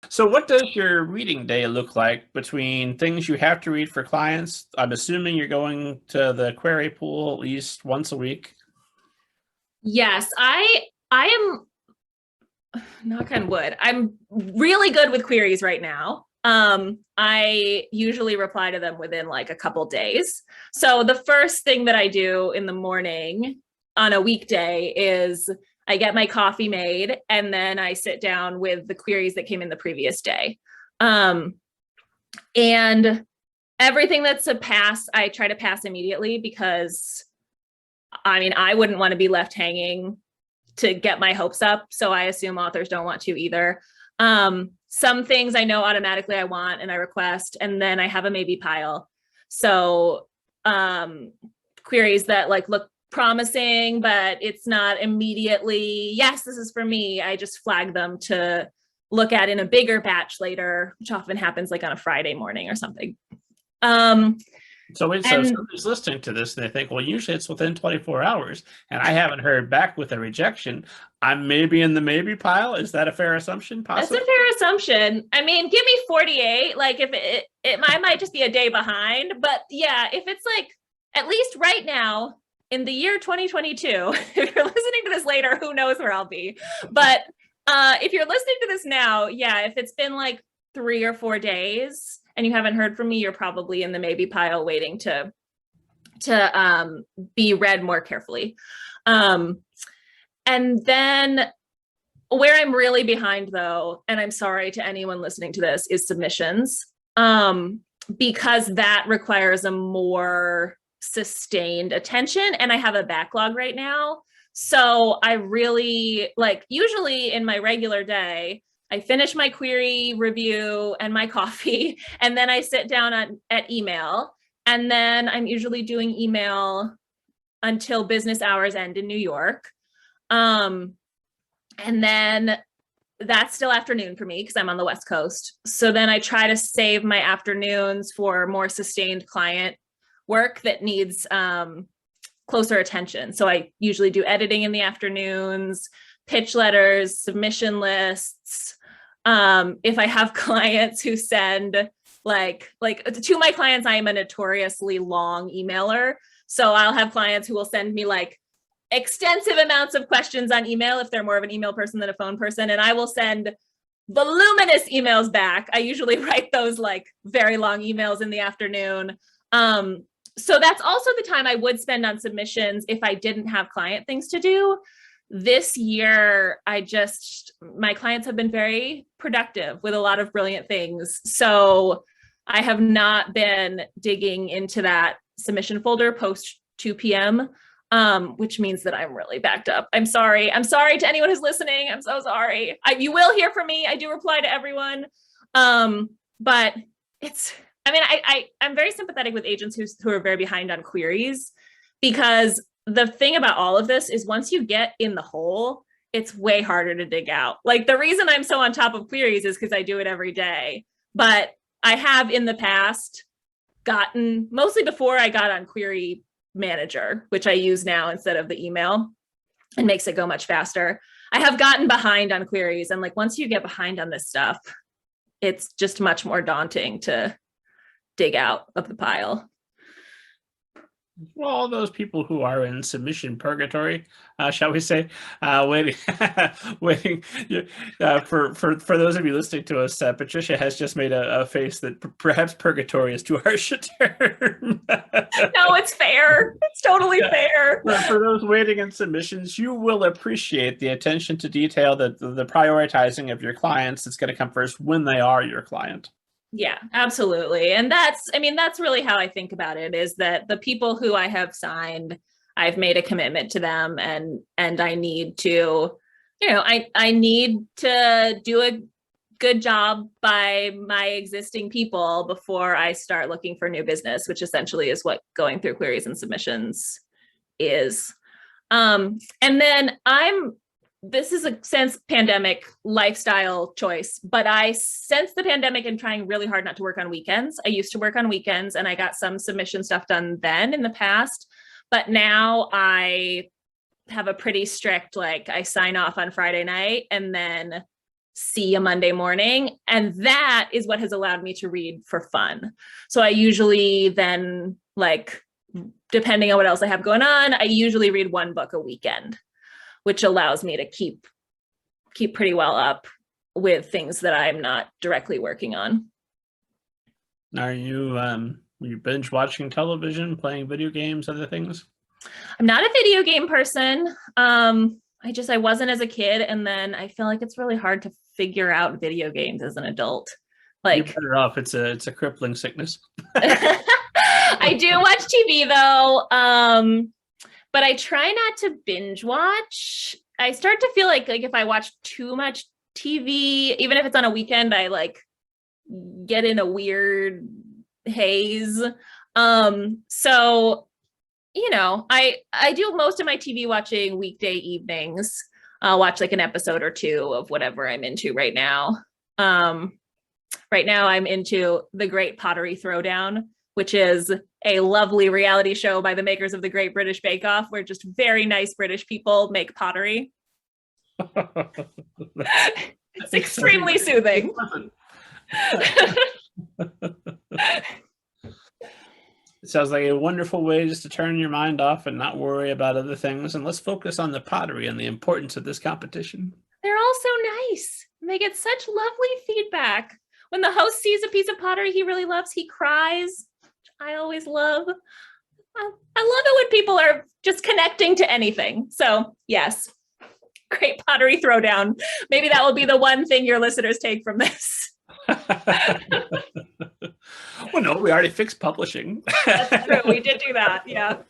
So what does your reading day look like between things you have to read for clients? I'm assuming you're going to the query pool at least once a week. Yes, I am, knock on wood. I'm really good with queries right now. I usually reply to them within like a couple days. So the first thing that I do in the morning on a weekday is I get my coffee made and then I sit down with the queries that came in the previous day. Um, and everything that's a pass, I try to pass immediately because I mean, I wouldn't want to be left hanging to get my hopes up. So I assume authors don't want to either. Some things I know automatically I want and I request, and then I have a maybe pile. So queries that like look promising, but it's not immediately, yes, this is for me. I just flag them to look at in a bigger batch later, which often happens like on a Friday morning or something. Um, So wait, so if and somebody's listening to this and they think, well, usually it's within 24 hours, and I haven't heard back with a rejection, I'm maybe in the maybe pile. Is that a fair assumption, That's a possibly? fair assumption. I mean, give me 48. Like if I might just be a day behind, but yeah, if it's like at least right now in the year 2022, if you're listening to this later, who knows where I'll be. But if you're listening to this now, yeah, if it's been like 3 or 4 days and you haven't heard from me, you're probably in the maybe pile waiting to be read more carefully. Um, and then where I'm really behind though, and I'm sorry to anyone listening to this, is submissions. Because that requires a more sustained attention and I have a backlog right now. So I really like usually in my regular day, I finish my query review and my coffee, and then I sit down at email. And then I'm usually doing email until business hours end in New York. Um, and then that's still afternoon for me because I'm on the West Coast. So then I try to save my afternoons for more sustained client work that needs closer attention. So I usually do editing in the afternoons, pitch letters, submission lists. If I have clients who send like to my clients, I am a notoriously long emailer. So I'll have clients who will send me like extensive amounts of questions on email if they're more of an email person than a phone person, and I will send voluminous emails back. I usually write those like very long emails in the afternoon. So that's also the time I would spend on submissions if I didn't have client things to do. This year, my clients have been very productive with a lot of brilliant things. So I have not been digging into that submission folder post 2 p.m., which means that I'm really backed up. I'm sorry. I'm sorry to anyone who's listening. I'm so sorry. You will hear from me. I do reply to everyone. But I'm very sympathetic with agents who are very behind on queries, because the thing about all of this is once you get in the hole, it's way harder to dig out. Like the reason I'm so on top of queries is because I do it every day. But I have in the past gotten, mostly before I got on Query Manager, which I use now instead of the email, and makes it go much faster. I have gotten behind on queries, and like once you get behind on this stuff, it's just much more daunting to dig out of the pile. Well, all those people who are in submission purgatory, shall we say, waiting, waiting for those of you listening to us, Patricia has just made a face that perhaps purgatory is too harsh a term. No, it's fair. It's totally fair. For those waiting in submissions, you will appreciate the attention to detail, the prioritizing of your clients. It's going to come first when they are your client. Yeah, absolutely. And that's really how I think about it, is that the people who I have signed, I've made a commitment to them, and I need to, I need to do a good job by my existing people before I start looking for new business, which essentially is what going through queries and submissions is. And then this is a since pandemic lifestyle choice, but since the pandemic am trying really hard not to work on weekends. I used to work on weekends and I got some submission stuff done then in the past, but now I have a pretty strict, like I sign off on Friday night and then see a Monday morning. And that is what has allowed me to read for fun. So I usually then, like, depending on what else I have going on, I usually read one book a weekend, which allows me to keep pretty well up with things that I'm not directly working on. Are you binge watching television, playing video games, other things? I'm not a video game person. I wasn't as a kid, and then I feel like it's really hard to figure out video games as an adult. You're Like, better off. It's a crippling sickness. I do watch TV though, but I try not to binge watch. I start to feel like if I watch too much TV, even if it's on a weekend, I like get in a weird haze. So I do most of my TV watching weekday evenings. I'll watch like an episode or two of whatever I'm into right now. Right now I'm into The Great Pottery Throwdown, which is a lovely reality show by the makers of The Great British Bake Off, where just very nice British people make pottery. It's extremely soothing. It sounds like a wonderful way just to turn your mind off and not worry about other things. And let's focus on the pottery and the importance of this competition. They're all so nice. They get such lovely feedback. When the host sees a piece of pottery he really loves, he cries, which I always love. I love it when people are just connecting to anything. So yes, Great Pottery Throwdown. Maybe that will be the one thing your listeners take from this. Well, no, we already fixed publishing. That's true. We did do that. Yeah.